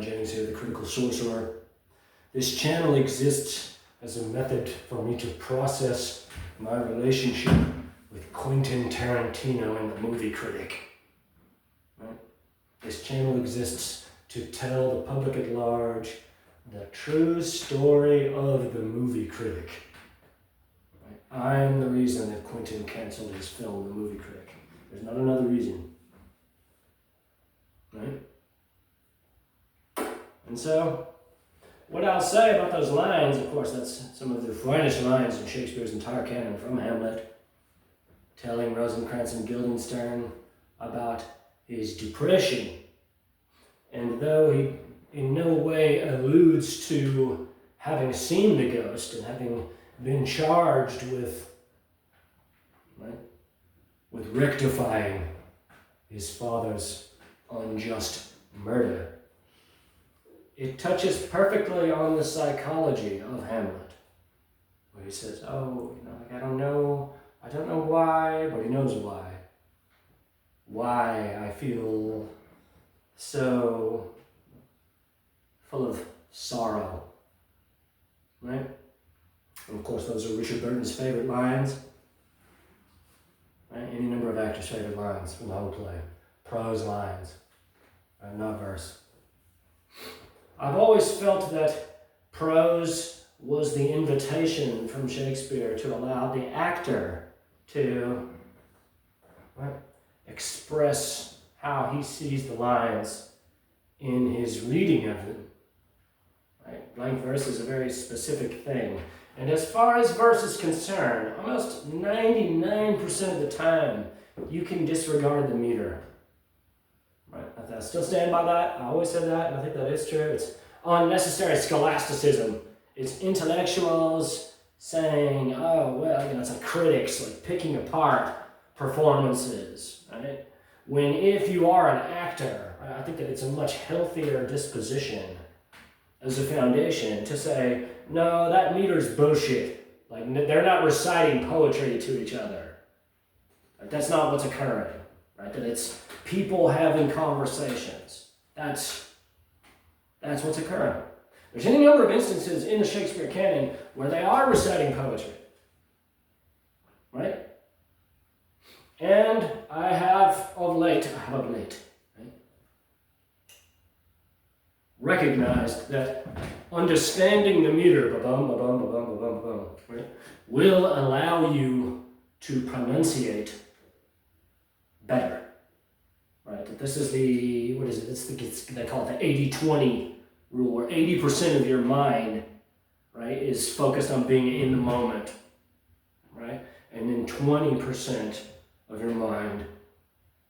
Brian Jennings here, the Critical Sorcerer. This channel exists as a method for me to process my relationship with Quentin Tarantino and the movie Critic. Right? This channel exists to tell the public at large the true story of the movie Critic. Right? I'm the reason that Quentin canceled his film, The Movie Critic. There's not another reason. Right? And so, what I'll say about those lines, of course, that's some of the finest lines in Shakespeare's entire canon from Hamlet, telling Rosencrantz and Guildenstern about his depression. And though he in no way alludes to having seen the ghost and having been charged with, right, with rectifying his father's unjust murder, it touches perfectly on the psychology of Hamlet, where he says, "Oh, I don't know why, but he knows why. Why I feel so full of sorrow," right? And of course, those are Richard Burton's favorite lines, right? Any number of actors' favorite lines from the whole play, prose lines, right? Not verse. I've always felt that prose was the invitation from Shakespeare to allow the actor to, right, express how he sees the lines in his reading of them. Right? Blank verse is a very specific thing. And as far as verse is concerned, almost 99% of the time, you can disregard the meter. Right? I still stand by that. I always said that, and I think that is true. It's unnecessary scholasticism. It's intellectuals saying, oh, well, it's like critics, like picking apart performances, right? When if you are an actor, right, I think that it's a much healthier disposition as a foundation to say, no, that meter's bullshit. Like, they're not reciting poetry to each other. Like, that's not what's occurring, right? That it's people having conversations. That's what's occurring. There's any number of instances in the Shakespeare canon where they are reciting poetry, right? And I have of late, right, recognized that understanding the meter, right, will allow you to pronunciate better. Right, that this is the, what is it? They call it the 80-20 rule, where 80% of your mind, right, is focused on being in the moment, right? And then 20% of your mind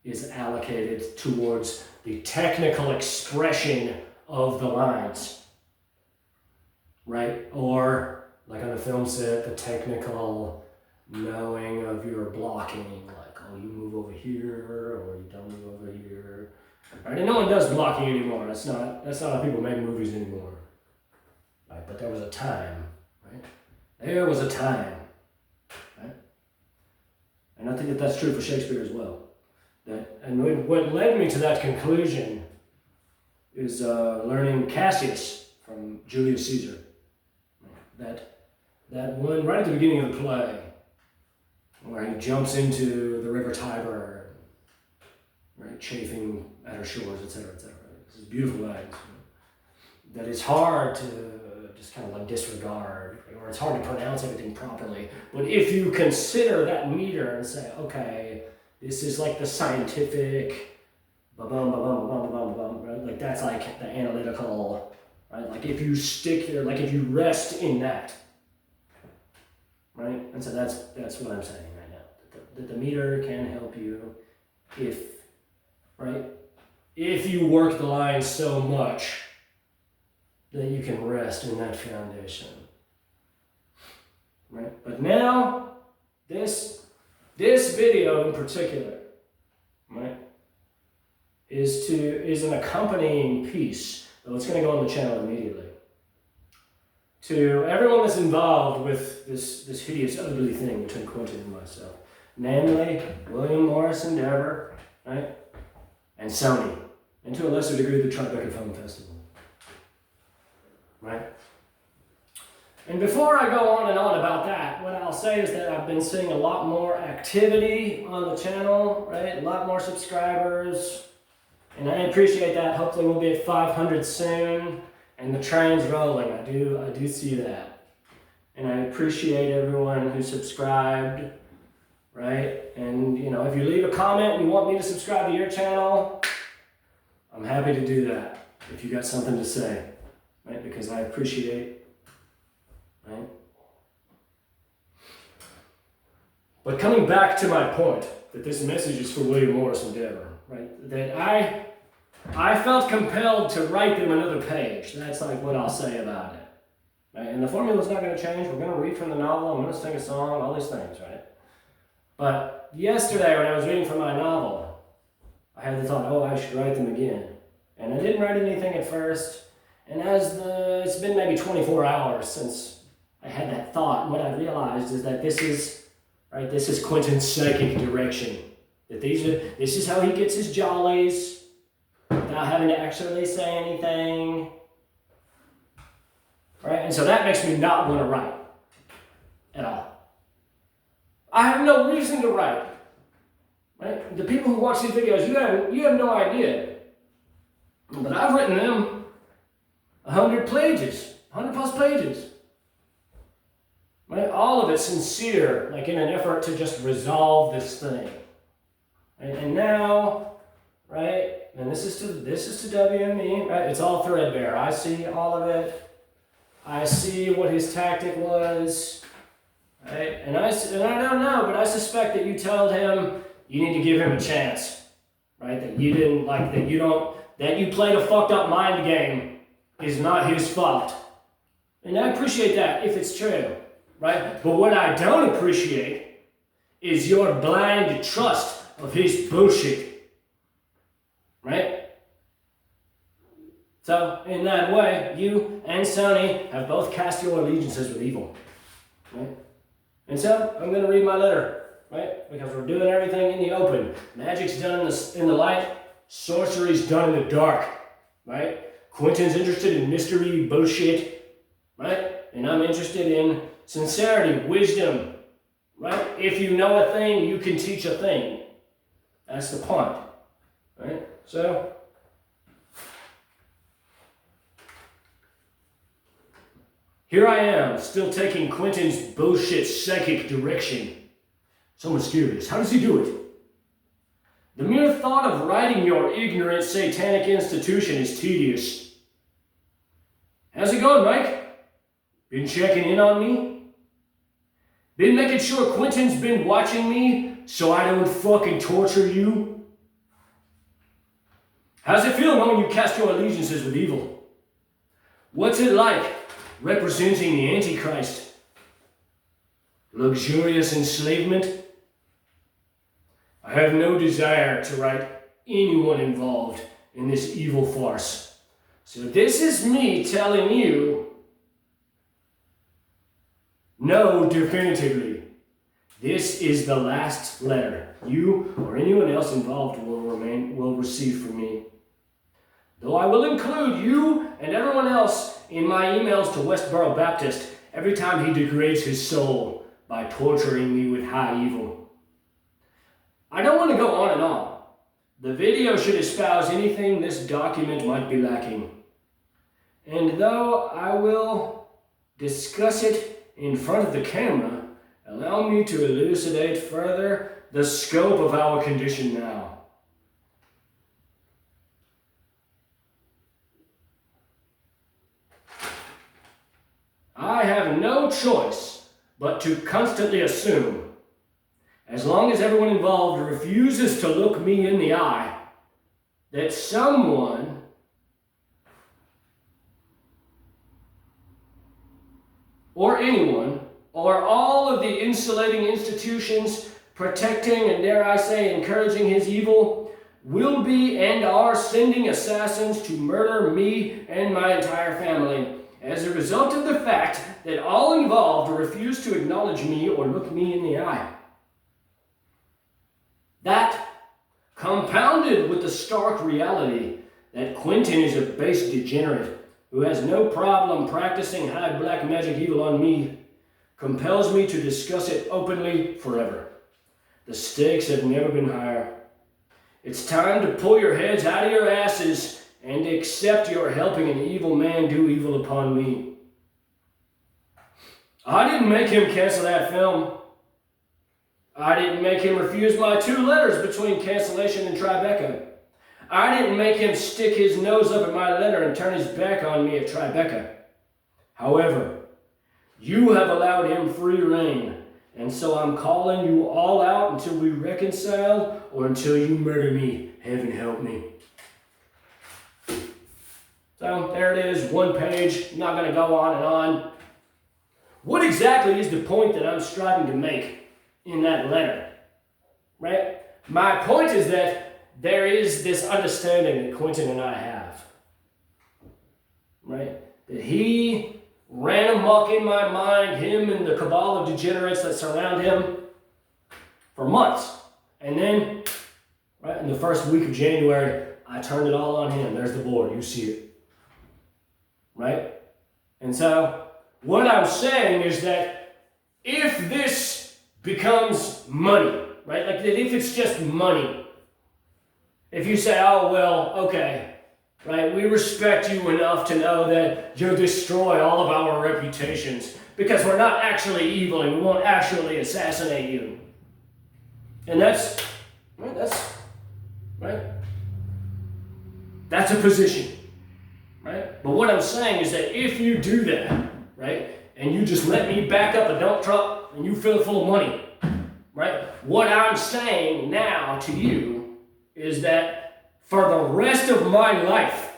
is allocated towards the technical expression of the lines, right? Or, like on a film set, the technical knowing of your blocking, like, oh, you move over here, or you don't move over here. Right? And no one does blocking anymore. That's not how people make movies anymore. Right? But there was a time, right? There was a time, right? And I think that that's true for Shakespeare as well. And what led me to that conclusion is learning Cassius from Julius Caesar. That one right at the beginning of the play, where he jumps into the river Tiber, right, chafing at her shores, etc., etc. This is beautiful lines, that it's hard to just kind of like disregard, or it's hard to pronounce everything properly. But if you consider that meter and say, okay, this is like the scientific, right? Like that's like the analytical, right? Like if you stick here, like if you rest in that, right? And so that's what I'm saying right now. That the meter can help you if you work the line so much that you can rest in that foundation, right? But now, this video in particular, right, is an accompanying piece, though it's going to go on the channel immediately, to everyone that's involved with this hideous, ugly thing between Quentin and myself, namely William Morris Endeavor, right, and Sony, and to a lesser degree the Tribeca Film Festival. right? And before I go on and on about that, what I'll say is that I've been seeing a lot more activity on the channel, right? A lot more subscribers, and I appreciate that. Hopefully we'll be at 500 soon, and the train's rolling. I do see that. And I appreciate everyone who subscribed, right? And you know, if you leave a comment and you want me to subscribe to your channel, I'm happy to do that if you got something to say, right? Because I appreciate, right? But coming back to my point, that this message is for William Morris and Deborah, right? That I felt compelled to write them another page. That's like what I'll say about it. Right? And the formula's not going to change. We're going to read from the novel. I'm going to sing a song, all these things, right? But yesterday when I was reading from my novel, I had the thought, oh, I should write them again. And I didn't write anything at first. And it's been maybe 24 hours since I had that thought. And what I realized is that this is Quentin's psychic direction. That this is how he gets his jollies without having to actually say anything. Right? And so that makes me not want to write at all. I have no reason to write. Right? The people who watch these videos, you have no idea. But I've written them 100 pages, 100 plus pages. Right? All of it sincere, like in an effort to just resolve this thing. Right? And now, right, and this is to W and me, right? It's all threadbare. I see all of it. I see what his tactic was. Right? And I don't know, but I suspect that you told him you need to give him a chance. Right? That you didn't like that you played a fucked up mind game is not his fault. And I appreciate that if it's true. Right? But what I don't appreciate is your blind trust of his bullshit. Right? So, in that way, you and Sony have both cast your allegiances with evil. Right? And so, I'm going to read my letter. Right? Because we're doing everything in the open. Magic's done in the light. Sorcery's done in the dark. Right? Quentin's interested in mystery, bullshit. Right? And I'm interested in sincerity, wisdom. Right? If you know a thing, you can teach a thing. That's the point. Right? So, here I am, still taking Quentin's bullshit psychic direction. So mysterious. How does he do it? The mere thought of writing your ignorant satanic institution is tedious. How's it going, Mike? Been checking in on me? Been making sure Quentin's been watching me so I don't fucking torture you? How's it feel knowing you cast your allegiances with evil? What's it like representing the Antichrist? Luxurious enslavement? I have no desire to write anyone involved in this evil farce. So this is me telling you, no, definitively. This is the last letter you or anyone else involved will receive from me. Though I will include you and everyone else in my emails to Westboro Baptist every time he degrades his soul by torturing me with high evil. I don't want to go on and on. The video should espouse anything this document might be lacking. And though I will discuss it in front of the camera, allow me to elucidate further the scope of our condition now. I have no choice but to constantly assume, as long as everyone involved refuses to look me in the eye, that someone or anyone or all of the insulating institutions protecting and, dare I say, encouraging his evil will be and are sending assassins to murder me and my entire family as a result of the fact that all involved refuse to acknowledge me or look me in the eye. That, compounded with the stark reality that Quentin is a base degenerate who has no problem practicing high black magic evil on me, compels me to discuss it openly forever. The stakes have never been higher. It's time to pull your heads out of your asses and accept you're helping an evil man do evil upon me. I didn't make him cancel that film. I didn't make him refuse my 2 letters between cancellation and Tribeca. I didn't make him stick his nose up at my letter and turn his back on me at Tribeca. However, you have allowed him free rein, and so I'm calling you all out until we reconcile or until you murder me. Heaven help me. So there it is, 1 page. I'm not going to go on and on. What exactly is the point that I'm striving to make in that letter? Right? My point is that there is this understanding that Quentin and I have. Right? That he ran amok in my mind, him and the cabal of degenerates that surround him, for months. And then, right, in the first week of January, I turned it all on him. There's the board. You see it. Right? And so, what I'm saying is that if this becomes money, right? Like if it's just money, if you say, oh, well, okay, right, we respect you enough to know that you'll destroy all of our reputations because we're not actually evil and we won't actually assassinate you. And that's a position, right? But what I'm saying is that if you do that, right, and you just let me back up a dump truck and you fill it full of money, right, what I'm saying now to you is that for the rest of my life,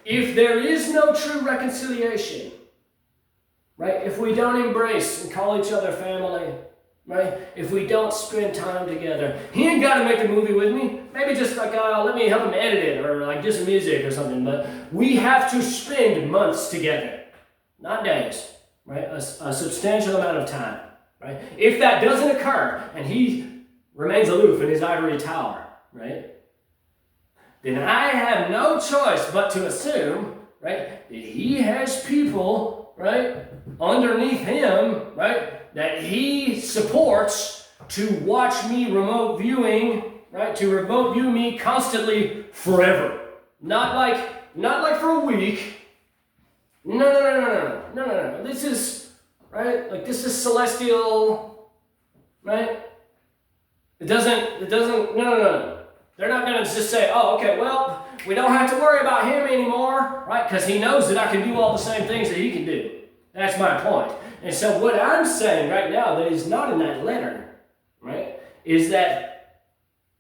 if there is no true reconciliation, right, if we don't embrace and call each other family, right, if we don't spend time together, he ain't got to make the movie with me. Maybe just like, let me help him edit it or like do some music or something. But we have to spend months together, not days, right, a substantial amount of time, right. If that doesn't occur and he remains aloof in his ivory tower, right, then I have no choice but to assume, right, that he has people, right, underneath him, right, that he supports to watch me remote viewing, right, to remote view me constantly forever. Not like for a week. No. This is, right, like this is celestial, right? It doesn't, no. They're not going to just say, oh, okay, well, we don't have to worry about him anymore, right? Because he knows that I can do all the same things that he can do. That's my point. And so what I'm saying right now that is not in that letter, right, is that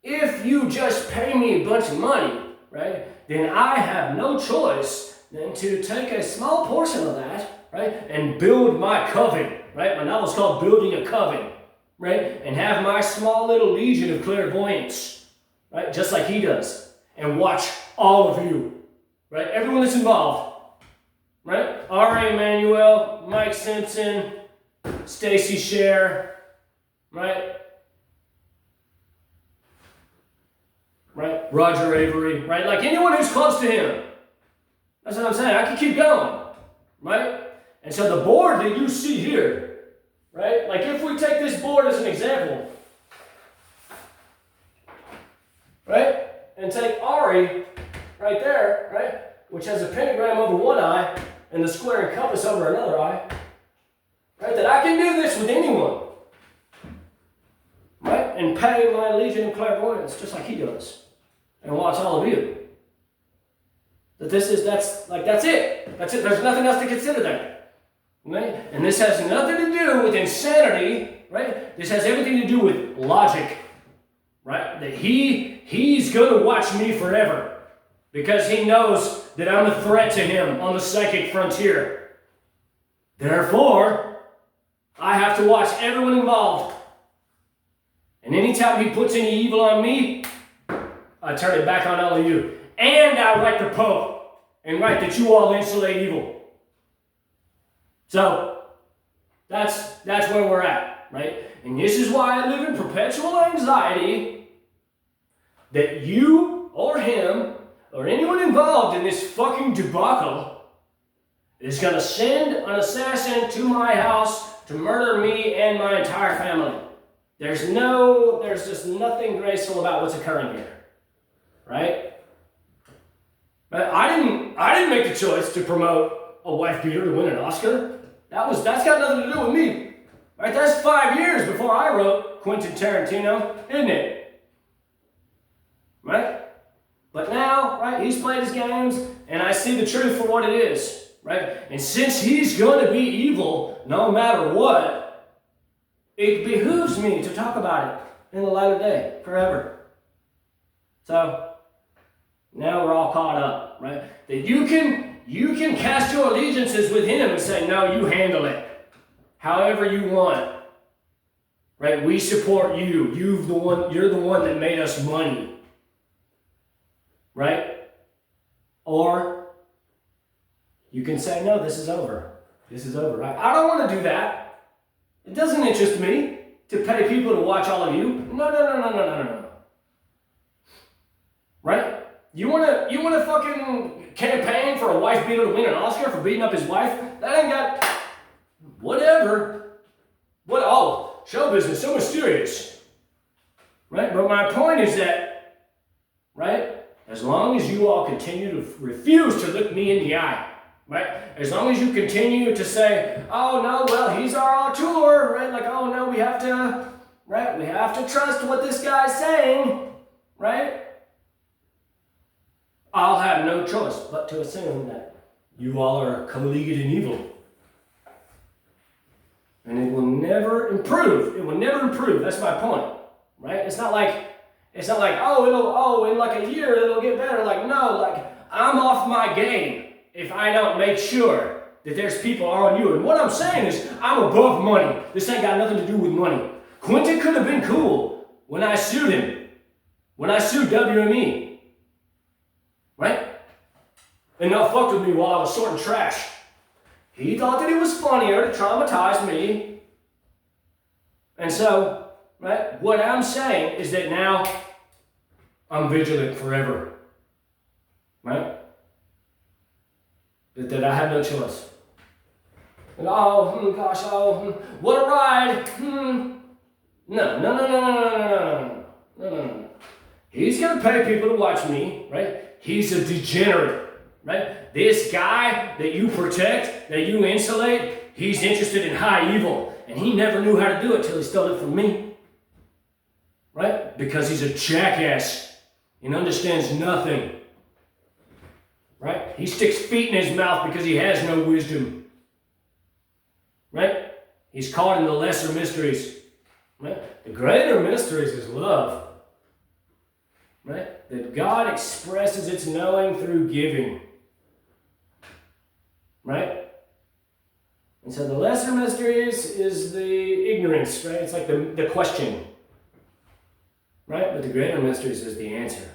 if you just pay me a bunch of money, right, then I have no choice than to take a small portion of that, right, and build my coven, right? My novel's called Building a Coven, right? And have my small little legion of clairvoyants, right, just like he does, and watch all of you, right, everyone that's involved, right, R.A. Emanuel, Mike Simpson, Stacy Scher, right, Roger Avery, right, like anyone who's close to him. That's what I'm saying. I can keep going, right? And so the board that you see here, right, like if we take this board as an example, right, and take Ari right there, right, which has a pentagram over one eye and the square and compass over another eye, right, that I can do this with anyone, right, and pay my legion of clairvoyance just like he does, and watch all of you. That that's it. That's it. There's nothing else to consider there, right? And this has nothing to do with insanity, right? This has everything to do with logic, right? That he's going to watch me forever because he knows that I'm a threat to him on the psychic frontier. Therefore, I have to watch everyone involved. And anytime he puts any evil on me, I turn it back on all of you. And I write the Pope and write that you all insulate evil. So, that's where we're at, right? And this is why I live in perpetual anxiety that you or him or anyone involved in this fucking debacle, is going to send an assassin to my house to murder me and my entire family. There's just nothing graceful about what's occurring here, right? But I didn't make the choice to promote a wife beater to win an Oscar. That's got nothing to do with me, right? That's 5 years before I wrote Quentin Tarantino, isn't it? Right? But now, right, he's played his games, and I see the truth for what it is, right? And since he's going to be evil, no matter what, it behooves me to talk about it in the light of day, forever. So, now we're all caught up, right? That you can cast your allegiances with him and say, no, you handle it however you want. Right? We support you. You're the one that made us money. Right? Or you can say, no, this is over. This is over. Right? I don't want to do that. It doesn't interest me to pay people to watch all of you. No. Right? You wanna fucking campaign for a wife beater to win an Oscar for beating up his wife? That ain't got whatever. Show business, so mysterious. Right? But my point is that, right, as long as you all continue to refuse to look me in the eye, right? As long as you continue to say, oh no, well, he's our auteur, right? Like, oh no, we have to trust what this guy's saying, right? I'll have no choice but to assume that you all are colleagued in evil. And it will never improve. It will never improve. That's my point, right? It's not like, in like a year it'll get better. Like, no, like, I'm off my game if I don't make sure that there's people on you. And what I'm saying is, I'm above money. This ain't got nothing to do with money. Quentin could have been cool when I sued him. When I sued WME. Right? And not fucked with me while I was sorting trash. He thought that it was funnier to traumatize me. And so, right, what I'm saying is that now I'm vigilant forever. Right? That I have no choice. And what a ride. No. He's going to pay people to watch me, right? He's a degenerate, right? This guy that you protect, that you insulate, he's interested in high evil. And he never knew how to do it till he stole it from me. Right? Because he's a jackass and understands nothing. Right? He sticks feet in his mouth because he has no wisdom. Right? He's caught in the lesser mysteries. Right? The greater mysteries is love. Right? That God expresses its knowing through giving. Right? And so the lesser mysteries is the ignorance, right? It's like the question. Right? But the greater mysteries is the answer.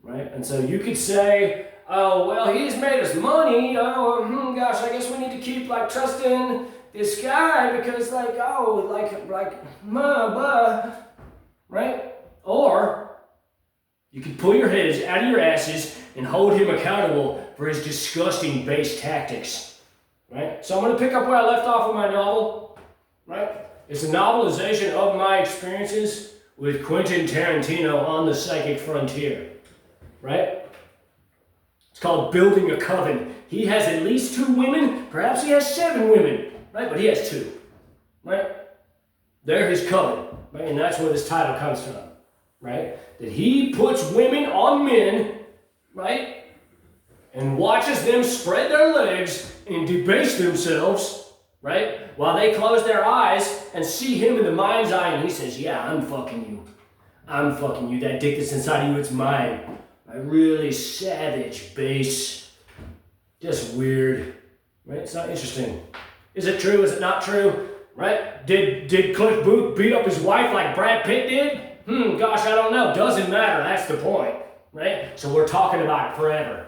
Right? And so you could say, oh, well, he's made us money. Oh, gosh, I guess we need to keep, trusting this guy because, right? Or you could pull your heads out of your asses and hold him accountable for his disgusting base tactics. Right? So I'm going to pick up where I left off with my novel. Right? It's a novelization of my experiences with Quentin Tarantino on the psychic frontier. Right? It's called Building a Coven. He has at least 2 women. Perhaps he has 7 women. Right? But he has 2. Right? They're his coven. Right? And that's where this title comes from. Right? That he puts women on men. Right? And watches them spread their legs and debase themselves. Right? While they close their eyes and see him in the mind's eye. And he says, yeah, I'm fucking you. I'm fucking you. That dick that's inside of you, it's mine. A really savage, base, just weird, right? It's not interesting. Is it true? Is it not true? Right? Did Cliff Booth beat up his wife like Brad Pitt did? Gosh, I don't know. Doesn't matter. That's the point, right? So we're talking about it forever.